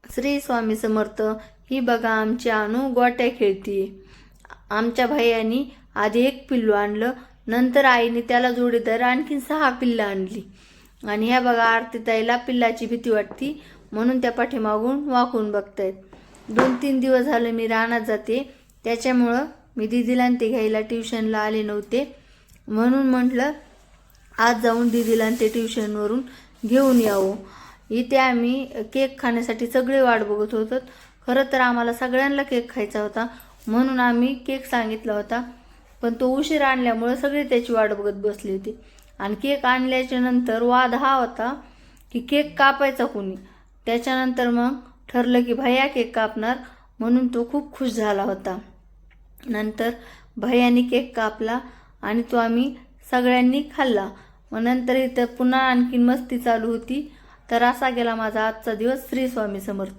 श्री स्वामी समर्थ. ही बघा आमची अनु गोट्या खेळतीये. आमच्या भैयानी आधी एक पिल्लू आणलं, नंतर आईने त्याला जोडीदार आणखीन 6 पिल्लं आणली. आणि ह्या बघा आरतीताईला पिल्लाची भीती वाटती म्हणून त्या पाठीमागून वाकून बघतायत. 2-3 दिवस झाले मी रानात जाते, त्याच्यामुळं मी दीदीला ते घ्यायला ट्युशनला आले नव्हते. म्हणून म्हटलं आज जाऊन दीदीला ते ट्युशनवरून घेऊन यावं. इथे आम्ही केक खाण्यासाठी सगळे वाट बघत होतो. खरं तर आम्हाला सगळ्यांना केक खायचा होता म्हणून आम्ही केक सांगितला होता, पण तो उशीर आणल्यामुळे सगळे त्याची वाट बघत बसले होते. आणि केक आणल्याच्या नंतर वाद हा होता की केक कापायचा कोणी. त्याच्यानंतर मग ठरलं की भैया केक कापणार, म्हणून तो खूप खुश झाला होता. नंतर भैयाने केक कापला आणि तो आम्ही सगळ्यांनी खाल्ला. मग नंतर इथं पुन्हा आणखीन मस्ती चालू होती. तर असा गेला माझा आजचा दिवस. श्री स्वामी समर्थ.